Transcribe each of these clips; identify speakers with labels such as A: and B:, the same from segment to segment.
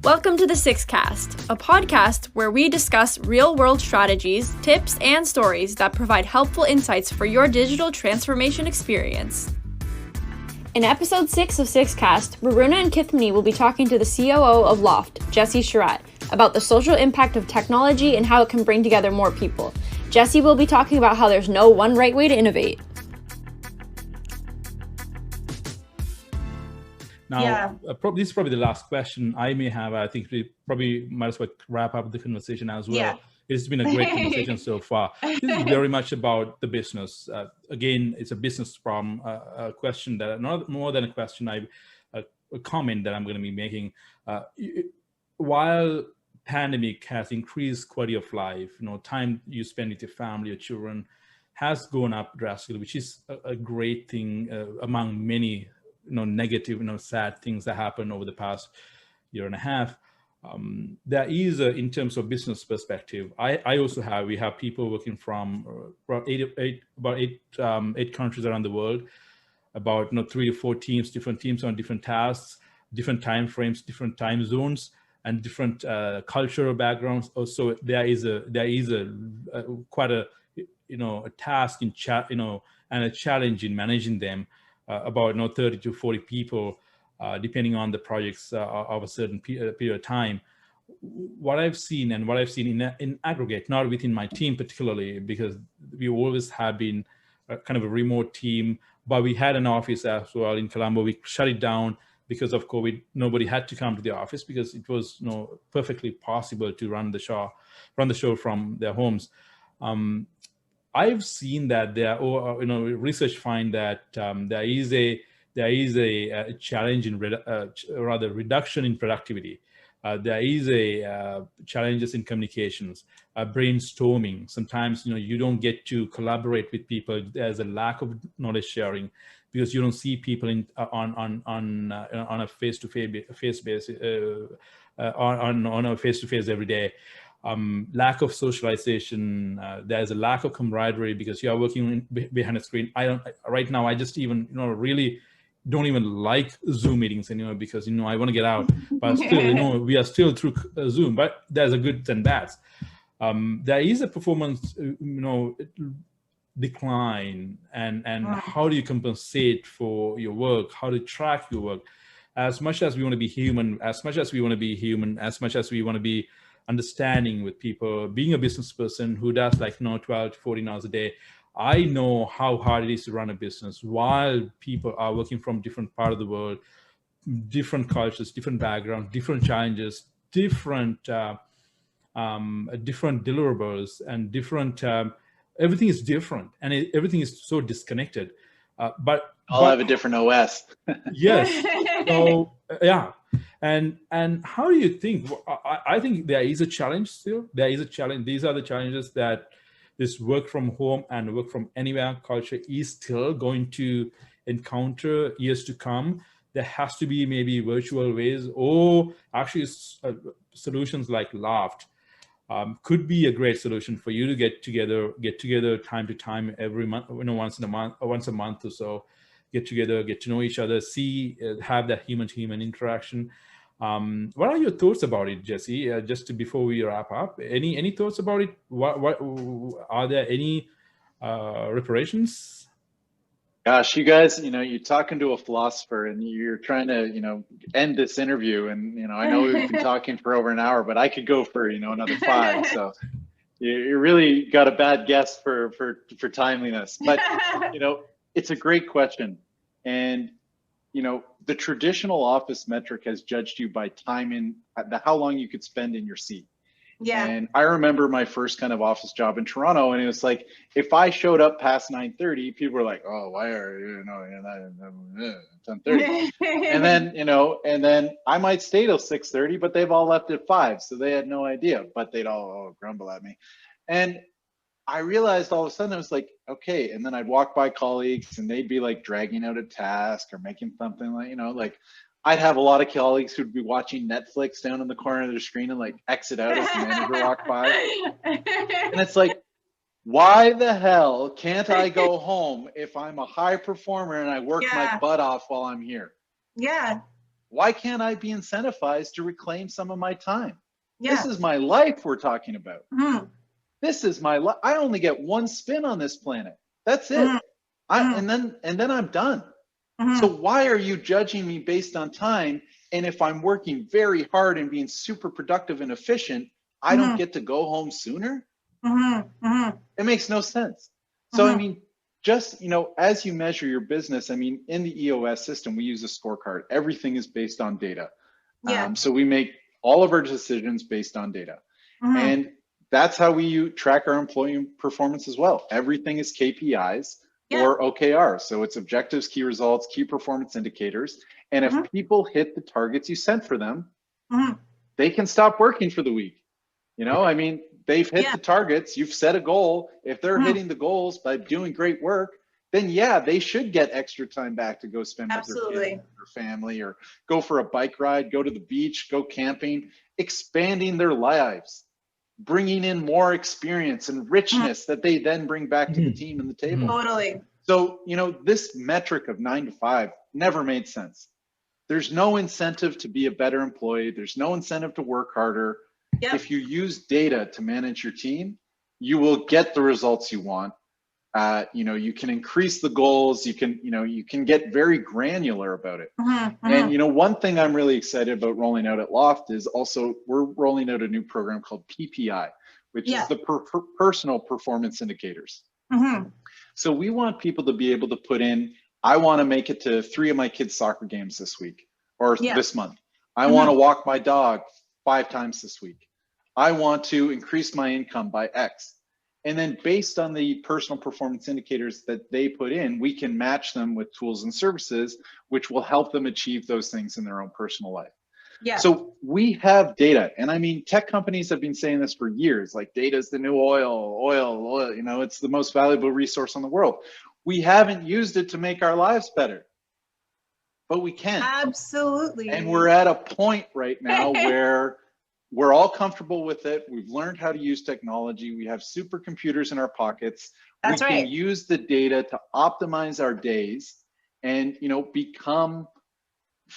A: Welcome to the Sixcast, a podcast where we discuss real-world strategies, tips, and stories that provide helpful insights for your digital transformation experience. In episode 6 of Sixcast, Varuna and Kithmini will be talking to the COO of LAUFT, Jesse Sharratt, about the social impact of technology and how it can bring together more people. Jesse will be talking about how there's no one right way to innovate.
B: Now, this is probably the last question I may have. I think we probably might as well wrap up the conversation as well.
C: Yeah.
B: It's been a great conversation so far. This is very much about the business. Again, it's a business problem, a question that, not more than a question, a comment that I'm going to be making. While pandemic has increased quality of life, time you spend with your family or children has gone up drastically, which is a great thing among many negative, sad things that happened over the past year and a half. There is, in terms of business perspective, we have people working from about eight countries around the world, about 3 to 4 teams, different teams on different tasks, different time frames, different time zones, and different cultural backgrounds. Also, there is quite a task in and a challenge in managing them. About 30 to 40 people, depending on the projects of a certain period of time. What I've seen in aggregate, not within my team particularly, because we always have been kind of a remote team, but we had an office as well in Colombo. We shut it down because of COVID. Nobody had to come to the office because it was perfectly possible to run the show from their homes. I've seen that research find that there is a challenge in reduction in productivity. There is challenges in communications, brainstorming. Sometimes you don't get to collaborate with people. There's a lack of knowledge sharing because you don't see people on a face-to-face basis on a face-to-face every day. Lack of socialization. There's a lack of camaraderie because you are working behind a screen. Right now. I just even really don't even like Zoom meetings anymore because I want to get out. But still, we are still through Zoom. But there's a good and bads. There is a performance, decline, and how do you compensate for your work? How to track your work? As much as we want to be human, as much as we want to be understanding with people, being a business person who does 12 to 14 hours a day, I know how hard it is to run a business while people are working from different part of the world, different cultures, different backgrounds, different challenges, different deliverables, and different everything is different, and everything is so disconnected. But
D: I'll have a different OS.
B: Yes. So yeah. And how do you think? I think there is a challenge still. There is a challenge. These are the challenges that this work from home and work from anywhere culture is still going to encounter years to come. There has to be maybe virtual ways, or actually solutions like LAUFT could be a great solution for you to get together time to time, every month, once a month or so. Get together, get to know each other, have that human-to-human interaction. What are your thoughts about it, Jesse? Before we wrap up, any thoughts about it? What are there any reparations?
D: Gosh, you guys, you're talking to a philosopher, and you're trying to, end this interview. And I know we've been talking for over an hour, but I could go for another 5. So you really got a bad guess for timeliness. But it's a great question. And, the traditional office metric has judged you by time in how long you could spend in your seat.
C: Yeah.
D: And I remember my first kind of office job in Toronto, and it was like, if I showed up past 9:30, people were like, "Oh, why are you, 10:30?" and then I might stay till 6:30, but they've all left at 5, so they had no idea, but they'd all grumble at me. And I realized all of a sudden, I was like, okay. And then I'd walk by colleagues and they'd be dragging out a task or making something I'd have a lot of colleagues who'd be watching Netflix down in the corner of their screen and exit out as the manager walked by. And it's why the hell can't I go home if I'm a high performer and I work my butt off while I'm here?
C: Yeah.
D: why can't I be incentivized to reclaim some of my time?
C: Yeah.
D: This is my life we're talking about.
C: Mm-hmm.
D: This is my life. I only get one spin on this planet. That's it.
C: Mm-hmm.
D: And then I'm done.
C: Mm-hmm.
D: So why are you judging me based on time? And if I'm working very hard and being super productive and efficient, I don't get to go home sooner?
C: Mm-hmm. Mm-hmm.
D: It makes no sense. So, I mean, just, you know, as you measure your business, I mean, in the EOS system, we use a scorecard. Everything is based on data.
C: Yeah.
D: So we make all of our decisions based on data. And that's how we track our employee performance as well. Everything is KPIs or OKRs. So it's objectives, key results, key performance indicators. And if people hit the targets you set for them, they can stop working for the week. You know, I mean, they've hit the targets, you've set a goal. If they're hitting the goals by doing great work, then yeah, they should get extra time back to go spend with their kids, their family, or go for a bike ride, go to the beach, go camping, expanding their lives, bringing in more experience and richness that they then bring back to the team and the table.
C: Totally.
D: So, you know, this metric of 9 to 5 never made sense. There's no incentive to be a better employee. There's no incentive to work harder. If you use data to manage your team, you will get the results you want. You know, you can increase the goals. You can, you know, you can get very granular about it. And, you know, one thing I'm really excited about rolling out at LAUFT is also we're rolling out a new program called PPI, which is the personal performance indicators. So we want people to be able to put in, I want to make it to 3 of my kids' soccer games this week or this month. I want to walk my dog 5 times this week. I want to increase my income by X. And then based on the personal performance indicators that they put in, we can match them with tools and services, which will help them achieve those things in their own personal life. So we have data. And I mean, tech companies have been saying this for years, like data is the new oil, you know, it's the most valuable resource in the world. We haven't used it to make our lives better, but we can.
C: Absolutely.
D: And we're at a point right now where we're all comfortable with it. We've learned how to use technology. We have supercomputers in our pockets. We can use the data to optimize our days and, you know, become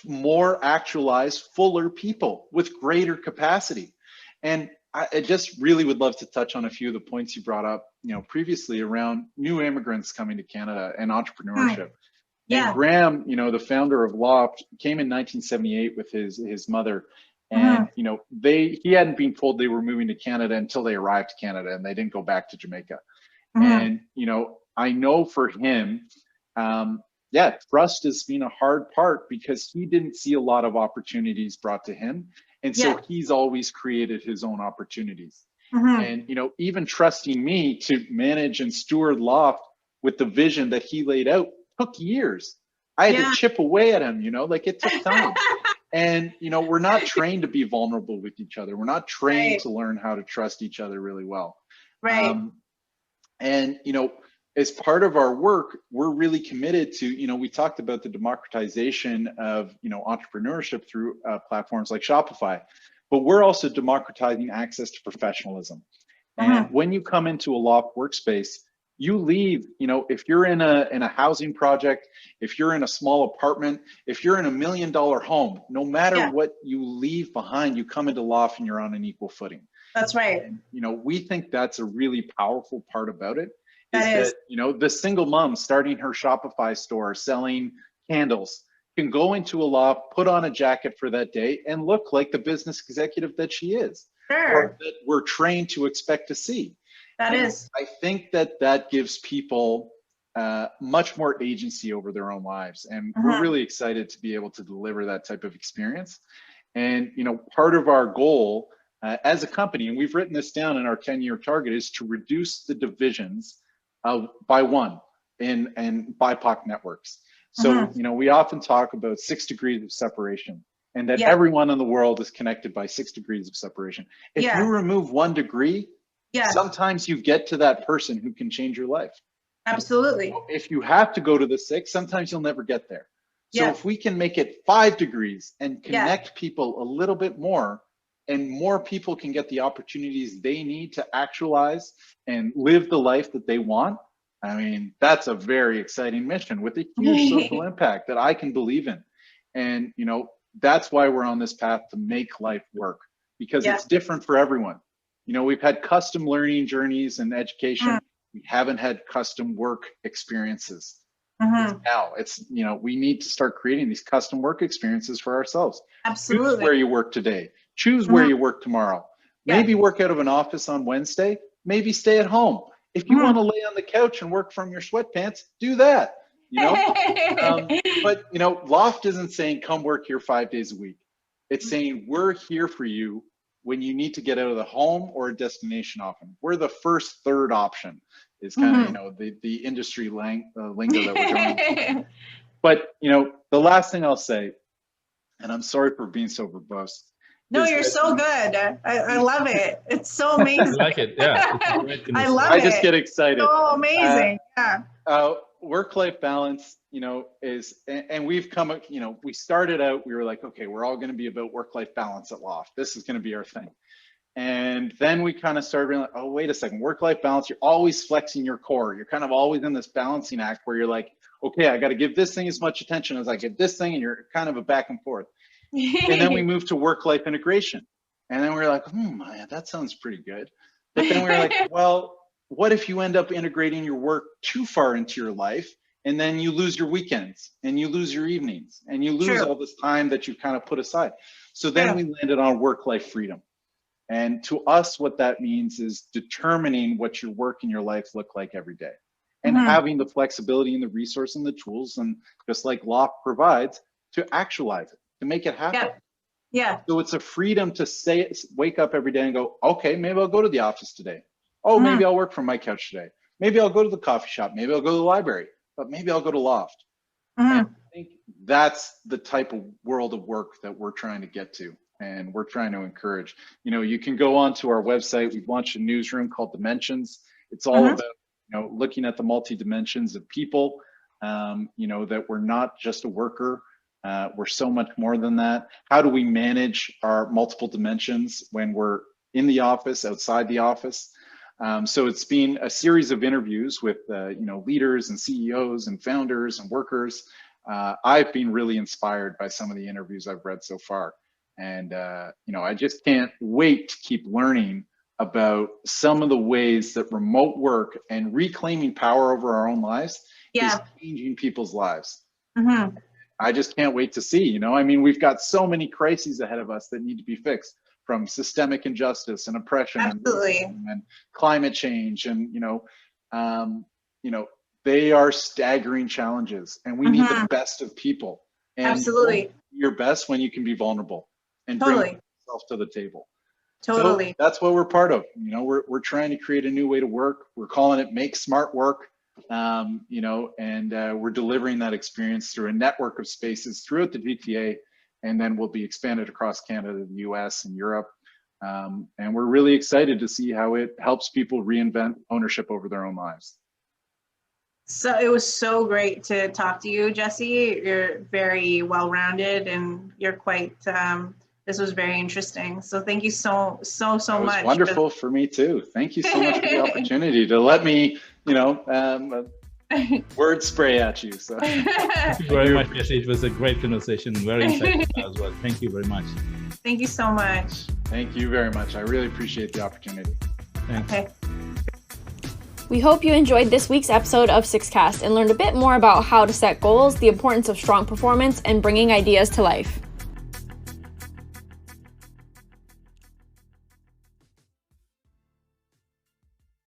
D: more actualized, fuller people with greater capacity. And I just really would love to touch on a few of the points you brought up, you know, previously around new immigrants coming to Canada and entrepreneurship. And Graham, you know, the founder of LAUFT, came in 1978 with his mother. And, you know, he hadn't been told they were moving to Canada until they arrived to Canada, and they didn't go back to Jamaica. And, you know, I know for him, trust has been a hard part because he didn't see a lot of opportunities brought to him. And so he's always created his own opportunities. And, you know, even trusting me to manage and steward LAUFT with the vision that he laid out took years. I had to chip away at him, you know, like it took time. And, you know, we're not trained to be vulnerable with each other. We're not trained to learn how to trust each other really well. And, you know, as part of our work, we're really committed to, you know, we talked about the democratization of, you know, entrepreneurship through platforms like Shopify, but we're also democratizing access to professionalism. And when you come into a LAUFT workspace, you leave, you know, if you're in a housing project, if you're in a small apartment, if you're in $1 million home, no matter what you leave behind, you come into LAUFT and you're on an equal footing.
C: That's right.
D: And, you know, we think that's a really powerful part about it. That, you know, the single mom starting her Shopify store selling candles can go into a LAUFT, put on a jacket for that day and look like the business executive that she is, or that we're trained to expect to see. I think that gives people much more agency over their own lives. And we're really excited to be able to deliver that type of experience. And, you know, part of our goal as a company, and we've written this down in our 10-year target, is to reduce the divisions by 1 in BIPOC networks. So, you know, we often talk about 6 degrees of separation and that everyone in the world is connected by 6 degrees of separation. If you remove 1 degree, sometimes you get to that person who can change your life.
C: Absolutely.
D: If you have to go to the 6, sometimes you'll never get there. So if we can make it 5 degrees and connect people a little bit more, and more people can get the opportunities they need to actualize and live the life that they want, I mean, that's a very exciting mission with a huge social impact that I can believe in. And, you know, that's why we're on this path to make life work, because it's different for everyone. You know, we've had custom learning journeys and education. We haven't had custom work experiences. Now it's, you know, we need to start creating these custom work experiences for ourselves.
C: Absolutely.
D: Choose where you work today. Choose where you work tomorrow. Maybe work out of an office on Wednesday. Maybe stay at home. If you want to lay on the couch and work from your sweatpants, do that. You know, but you know, Loft isn't saying come work here 5 days a week. It's saying we're here for you when you need to get out of the home or a destination often. We're the first, third option. Is kind of, you know, the industry lingo that we're doing. But, you know, the last thing I'll say, and I'm sorry for being so verbose.
C: No, you're so good. I love it. It's so amazing.
B: I like it. Yeah.
C: I love it.
D: I just get excited.
C: So amazing.
D: Work-life balance, you know, is, and we've come, you know, we started out, we were like, okay, we're all going to be about work-life balance at Loft. This is going to be our thing. And then we kind of started being like, oh, wait a second, work-life balance, you're always flexing your core. You're kind of always in this balancing act where you're like, okay, I got to give this thing as much attention as I give this thing. And you're kind of a back and forth. And then we moved to work-life integration. And then we were like, man, that sounds pretty good. But then we were like, well, what if you end up integrating your work too far into your life, and then you lose your weekends and you lose your evenings and you lose all this time that you kind of put aside. So then we landed on work-life freedom. And to us, what that means is determining what your work and your life look like every day, and having the flexibility and the resource and the tools, and just like Loft provides, to actualize it, to make it happen. So it's a freedom to wake up every day and go, okay, maybe I'll go to the office today. Oh, maybe I'll work from my couch today. Maybe I'll go to the coffee shop. Maybe I'll go to the library, but maybe I'll go to Loft. And I think that's the type of world of work that we're trying to get to. And we're trying to encourage, you know, you can go onto our website. We've launched a newsroom called Dimensions. It's all about, you know, looking at the multi-dimensions of people, you know, that we're not just a worker. We're so much more than that. How do we manage our multiple dimensions when we're in the office, outside the office? So it's been a series of interviews with, you know, leaders and CEOs and founders and workers. I've been really inspired by some of the interviews I've read so far. And, you know, I just can't wait to keep learning about some of the ways that remote work and reclaiming power over our own lives is changing people's lives. I just can't wait to see, you know, I mean, we've got so many crises ahead of us that need to be fixed, from systemic injustice and oppression and climate change. And, you know, they are staggering challenges, and we need the best of people. And your best when you can be vulnerable and bring yourself to the table. So that's what we're part of. You know, we're trying to create a new way to work. We're calling it Make Smart Work. You know, and we're delivering that experience through a network of spaces throughout the GTA, and then we'll be expanded across Canada, the US, and Europe. And we're really excited to see how it helps people reinvent ownership over their own lives.
C: So it was so great to talk to you, Jesse. You're very well-rounded, and you're quite, this was very interesting. So thank you so much.
D: It was wonderful for me too. Thank you so much for the opportunity to let me, you know, word spray at you. So
B: thank you very much, Jesse. It was a great conversation, very insightful as well. Thank you very much.
C: Thank you so much.
D: Thank you very much. I really appreciate the opportunity.
B: Thanks.
C: Okay.
A: We hope you enjoyed this week's episode of Sixcast and learned a bit more about how to set goals, the importance of strong performance, and bringing ideas to life.